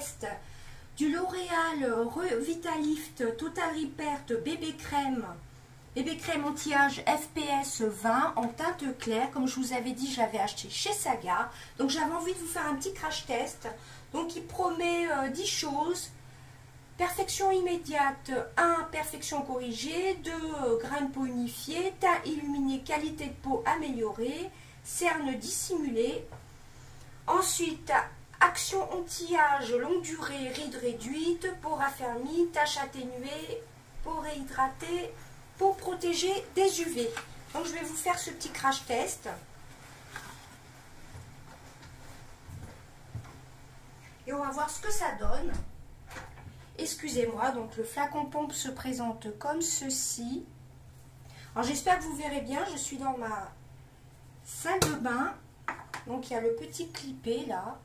test du L'Oréal Revitalift Total Repair Bébé crème anti-âge FPS 20 en teinte claire. Comme je vous avais dit, je l'avais acheté chez Saga. Donc j'avais envie de vous faire un petit crash test. Donc il promet 10 choses. Perfection immédiate, 1. Perfection corrigée, 2. Grain de peau unifié, teint illuminé, qualité de peau améliorée, cernes dissimulées. Ensuite, action anti-âge, longue durée, rides réduites, peau raffermie, taches atténuées, peau réhydratée, peau protégée des UV. Donc je vais vous faire ce petit crash test. Et on va voir ce que ça donne. Excusez-moi, donc le flacon pompe se présente comme ceci. Alors j'espère que vous verrez bien, je suis dans ma salle de bain. Donc il y a le petit clipé là.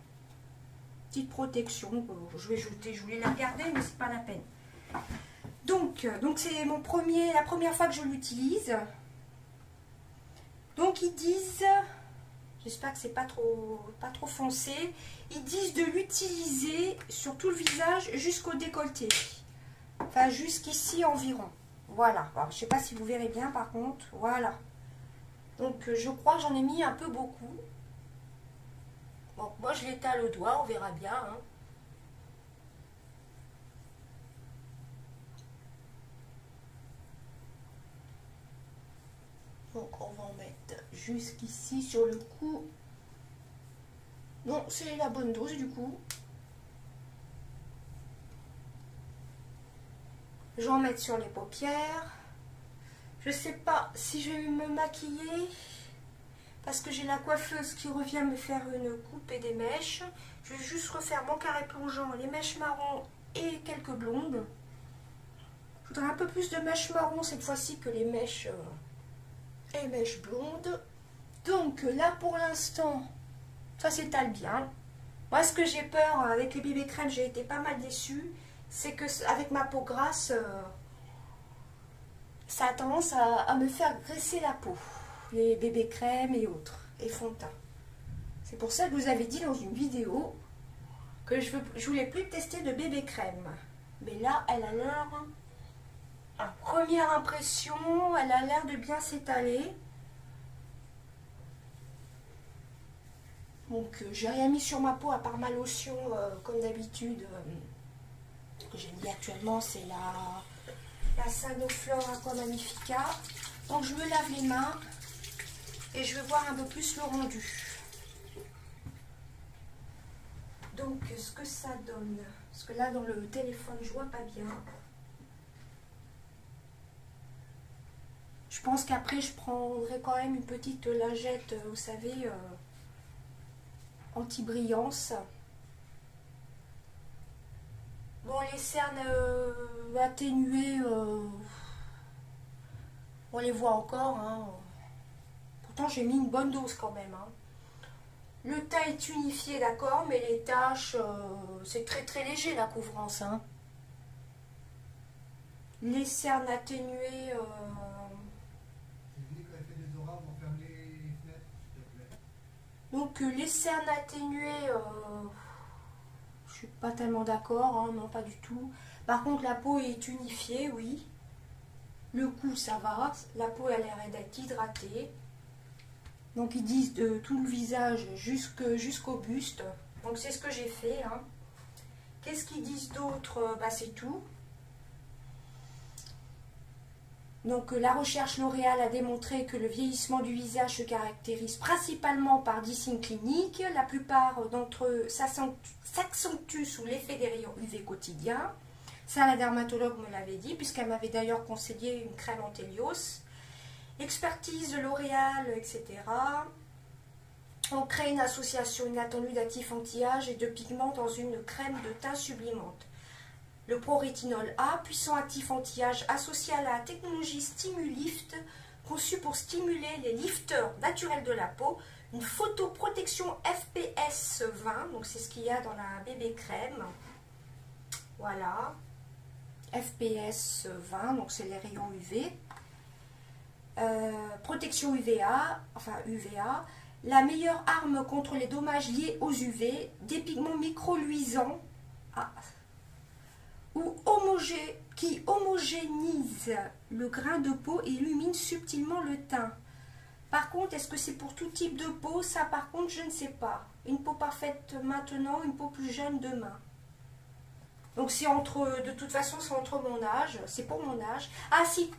Petite protection, je vais jeter, je voulais la garder mais c'est pas la peine. Donc c'est la première fois que je l'utilise. Donc ils disent, j'espère que c'est pas trop foncé, ils disent de l'utiliser sur tout le visage jusqu'au décolleté. Enfin jusqu'ici environ. Voilà, alors, je sais pas si vous verrez bien par contre, voilà. Donc je crois que j'en ai mis un peu beaucoup. Bon, moi je l'étale au doigt, on verra bien. Hein. Donc on va en mettre jusqu'ici sur le cou. Non, c'est la bonne dose du coup. Je vais en mettre sur les paupières. Je sais pas si je vais me maquiller parce que j'ai la coiffeuse qui revient me faire une coupe et des mèches. Je vais juste refaire mon carré plongeant, les mèches marron et quelques blondes. Je voudrais un peu plus de mèches marron cette fois-ci que les mèches blondes. Donc là pour l'instant, ça s'étale bien. Moi ce que j'ai peur avec les bébés crèmes, j'ai été pas mal déçue, c'est que avec ma peau grasse, ça a tendance à me faire graisser la peau. Les bébés crèmes et autres, et fond de teint. C'est pour ça que je vous avais dit dans une vidéo que je voulais plus tester de bébé crème. Mais là, elle a l'air, à première impression, elle a l'air de bien s'étaler. Donc j'ai rien mis sur ma peau à part ma lotion comme d'habitude. Que j'ai mis actuellement, c'est la Sanoflore Aqua Magnifica. Donc je me lave les mains. Et je vais voir un peu plus le rendu. Donc, ce que ça donne. Parce que là, dans le téléphone, je vois pas bien. Je pense qu'après, je prendrai quand même une petite lingette, vous savez, anti-brillance. Bon, les cernes atténuées, on les voit encore, hein. J'ai mis une bonne dose quand même. Hein. Le teint est unifié, d'accord, mais les taches, c'est très léger la couvrance. Hein. Les cernes atténuées. Donc les cernes atténuées, je suis pas tellement d'accord, hein, non pas du tout. Par contre la peau est unifiée, oui. Le cou ça va, la peau elle a l'air d'être hydratée. Donc ils disent de tout le visage jusqu'au buste. Donc c'est ce que j'ai fait. Hein. Qu'est-ce qu'ils disent d'autre? Bah, c'est tout. Donc la recherche L'Oréal a démontré que le vieillissement du visage se caractérise principalement par 10 signes cliniques. La plupart d'entre eux s'accentuent sous l'effet des rayons UV quotidiens. Ça, la dermatologue me l'avait dit, puisqu'elle m'avait d'ailleurs conseillé une crème Antélios. Expertise de L'Oréal, etc. On crée une association inattendue d'actifs anti-âge et de pigments dans une crème de teint sublimante. Le Pro-Rétinol A, puissant actif anti-âge associé à la technologie Stimulift, conçu pour stimuler les lifters naturels de la peau, une photoprotection FPS 20, donc c'est ce qu'il y a dans la bébé crème. Voilà, FPS 20, donc c'est les rayons UV. Protection UVA, la meilleure arme contre les dommages liés aux UV, des pigments micro-luisants qui homogénise le grain de peau et illumine subtilement le teint. Par contre, est-ce que c'est pour tout type de peau? Ça, par contre, je ne sais pas. Une peau parfaite maintenant, une peau plus jeune demain. Donc, c'est entre, de toute façon, c'est entre mon âge. C'est pour mon âge. Ah, si,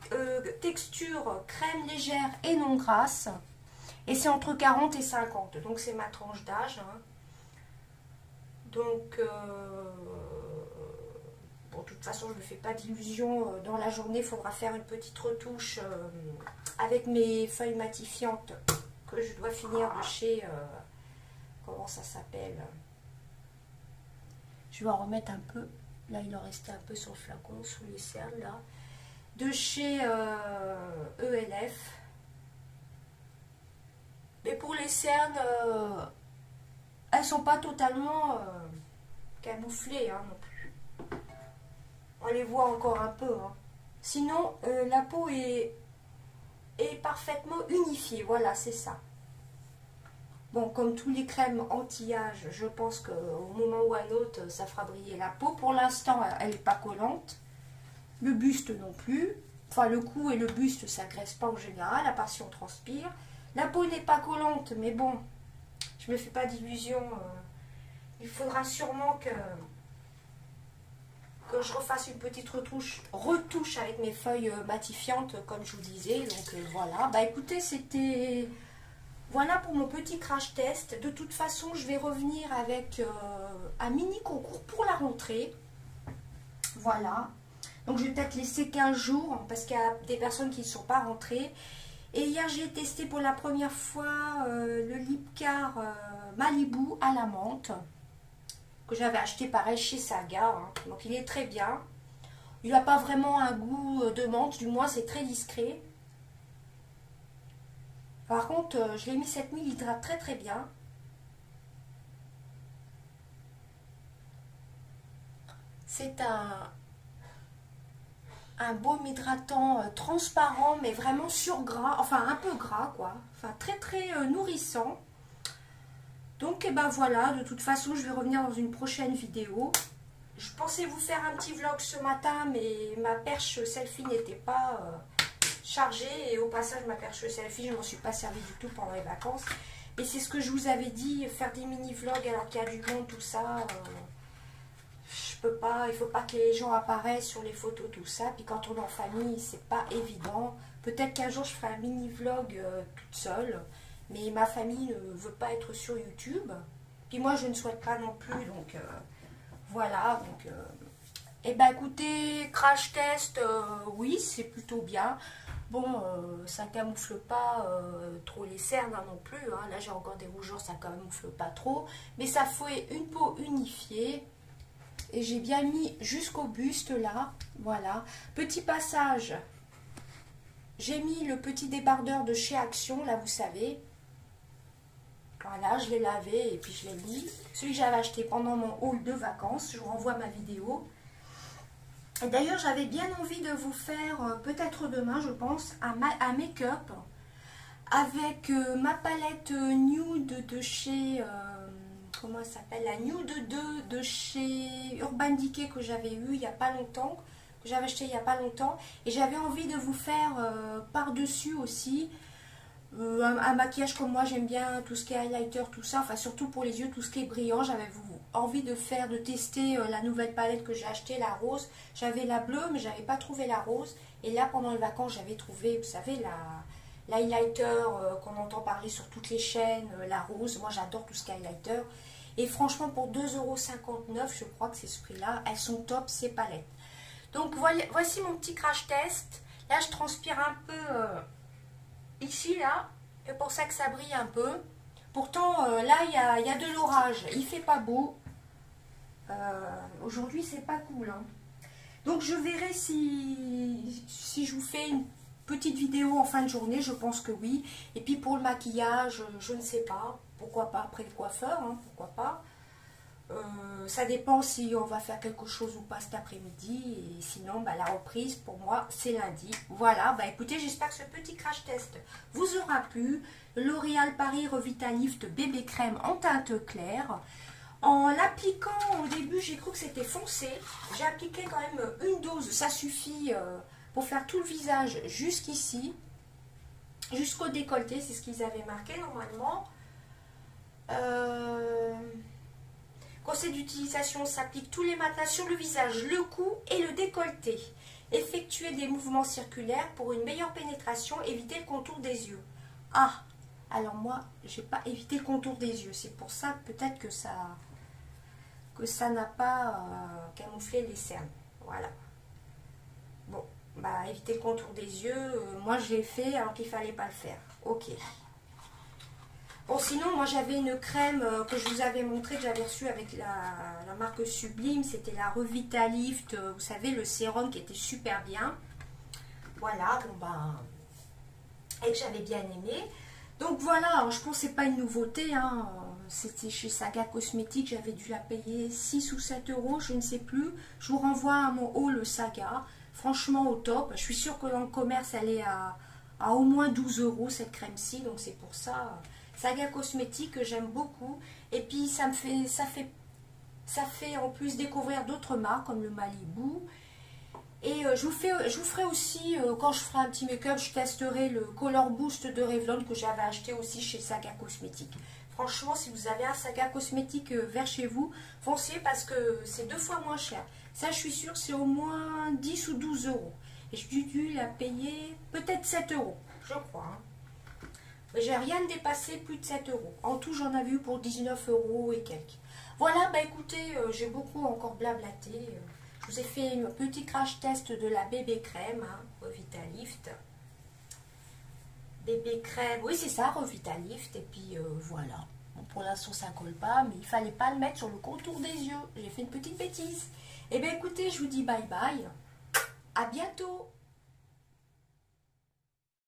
texture crème légère et non grasse. Et c'est entre 40 et 50. Donc, c'est ma tranche d'âge. Hein. Donc, bon, de toute façon, je ne me fais pas d'illusions. Dans la journée, il faudra faire une petite retouche avec mes feuilles matifiantes que je dois finir de chez... comment ça s'appelle? Je vais en remettre un peu. Là, il en restait un peu sur le flacon, sous les cernes, là. De chez ELF. Mais pour les cernes, elles sont pas totalement camouflées, hein, non plus. On les voit encore un peu. Hein. Sinon, la peau est parfaitement unifiée. Voilà, c'est ça. Bon, comme tous les crèmes anti-âge, je pense qu'au moment ou à l'autre, ça fera briller la peau. Pour l'instant, elle n'est pas collante. Le buste non plus. Enfin, le cou et le buste, ça ne graisse pas en général, à part si on transpire. La peau n'est pas collante, mais bon, je ne me fais pas d'illusions. Il faudra sûrement que je refasse une petite retouche avec mes feuilles matifiantes, comme je vous disais. Donc voilà. Bah écoutez, c'était... Voilà pour mon petit crash test. De toute façon, je vais revenir avec un mini concours pour la rentrée. Voilà. Donc, je vais peut-être laisser 15 jours parce qu'il y a des personnes qui ne sont pas rentrées. Et hier, j'ai testé pour la première fois le Lipcar Malibu à la menthe que j'avais acheté pareil chez Saga. Hein. Donc, il est très bien. Il n'a pas vraiment un goût de menthe. Du moins, c'est très discret. Par contre, je l'ai mis 7000, il hydrate très très bien. C'est un baume hydratant transparent, mais vraiment sur gras, enfin un peu gras quoi. Enfin très très nourrissant. Donc et ben voilà, de toute façon je vais revenir dans une prochaine vidéo. Je pensais vous faire un petit vlog ce matin, mais ma perche selfie n'était pas... chargée, et au passage ma perche selfie je ne m'en suis pas servi du tout pendant les vacances, et c'est ce que je vous avais dit, faire des mini vlogs alors qu'il y a du monde, tout ça, je peux pas, il faut pas que les gens apparaissent sur les photos, tout ça, puis quand on est en famille c'est pas évident. Peut-être qu'un jour je ferai un mini vlog toute seule, mais ma famille ne veut pas être sur YouTube, puis moi je ne souhaite pas non plus, donc voilà, donc et ben écoutez, crash test, oui c'est plutôt bien. Bon, ça ne camoufle pas trop les cernes hein, non plus. Hein. Là, j'ai encore des rougeurs, ça ne camoufle pas trop. Mais ça fait une peau unifiée. Et j'ai bien mis jusqu'au buste là. Voilà. Petit passage. J'ai mis le petit débardeur de chez Action, là, vous savez. Voilà, je l'ai lavé et puis je l'ai mis. Celui que j'avais acheté pendant mon haul de vacances. Je vous renvoie ma vidéo. D'ailleurs, j'avais bien envie de vous faire, peut-être demain, je pense, un make-up avec ma palette nude de chez, comment elle s'appelle, la Nude 2 de chez Urban Decay que j'avais eu il n'y a pas longtemps, que j'avais acheté il n'y a pas longtemps. Et j'avais envie de vous faire par-dessus aussi un maquillage comme moi, j'aime bien tout ce qui est highlighter, tout ça, enfin surtout pour les yeux, tout ce qui est brillant. J'avais envie de tester la nouvelle palette que j'ai achetée, la rose. J'avais la bleue, mais j'avais pas trouvé la rose. Et là, pendant les vacances, j'avais trouvé, vous savez, l'highlighter qu'on entend parler sur toutes les chaînes, la rose. Moi, j'adore tout ce qui est highlighter. Et franchement, pour 2,59 €, je crois que c'est ce prix-là, elles sont top, ces palettes. Donc, voici mon petit crash test. Là, je transpire un peu ici, là. C'est pour ça que ça brille un peu. Pourtant, là, il y a de l'orage. Il fait pas beau. Aujourd'hui, c'est pas cool. Hein. Donc, je verrai si je vous fais une petite vidéo en fin de journée. Je pense que oui. Et puis, pour le maquillage, je ne sais pas. Pourquoi pas après le coiffeur, hein, pourquoi pas. Ça dépend si on va faire quelque chose ou pas cet après-midi. Et sinon, bah, la reprise, pour moi, c'est lundi. Voilà, bah écoutez, j'espère que ce petit crash test vous aura plu. L'Oréal Paris Revitalift Bébé Crème en teinte claire. En l'appliquant au début, j'ai cru que c'était foncé. J'ai appliqué quand même une dose, ça suffit pour faire tout le visage jusqu'ici, jusqu'au décolleté, c'est ce qu'ils avaient marqué normalement. Conseil d'utilisation, s'applique tous les matins sur le visage, le cou et le décolleté. Effectuez des mouvements circulaires pour une meilleure pénétration, évitez le contour des yeux. Ah, alors moi, j'ai pas évité le contour des yeux, c'est pour ça peut-être que ça n'a pas camouflé les cernes. Voilà. Bon, bah éviter le contour des yeux, moi je l'ai fait alors qu'il fallait pas le faire. Ok. Bon, sinon, moi j'avais une crème que je vous avais montré, que j'avais reçue avec la marque Sublime. C'était la Revitalift, vous savez, le sérum qui était super bien. Voilà, bon ben, et que j'avais bien aimé. Donc voilà, alors, je pense que c'est pas une nouveauté, hein. C'était chez Saga Cosmétiques, j'avais dû la payer 6 ou 7 euros, je ne sais plus. Je vous renvoie à mon haul Saga, franchement au top. Je suis sûre que dans le commerce, elle est à au moins 12 euros cette crème-ci, donc c'est pour ça. Saga Cosmétiques que j'aime beaucoup, et puis ça fait en plus découvrir d'autres marques comme le Malibu. Et je vous ferai aussi, quand je ferai un petit make-up, je testerai le Color Boost de Revlon que j'avais acheté aussi chez Saga Cosmétiques. Franchement, si vous avez un Saga Cosmétique vers chez vous, foncez parce que c'est 2 fois moins cher. Ça, je suis sûre, c'est au moins 10 ou 12 euros. Et je dû la payer peut-être 7 euros, je crois. Hein. Mais j'ai rien dépassé plus de 7 euros. En tout, j'en avais eu pour 19 euros et quelques. Voilà, bah écoutez, j'ai beaucoup encore blablaté. Je vous ai fait un petit crash test de la bébé crème, hein, Revitalift. Bébé crème, oui c'est ça, Revitalift. Et puis voilà. Bon, pour l'instant, ça colle pas, mais il fallait pas le mettre sur le contour des yeux. J'ai fait une petite bêtise. Et bien écoutez, je vous dis bye bye. À bientôt.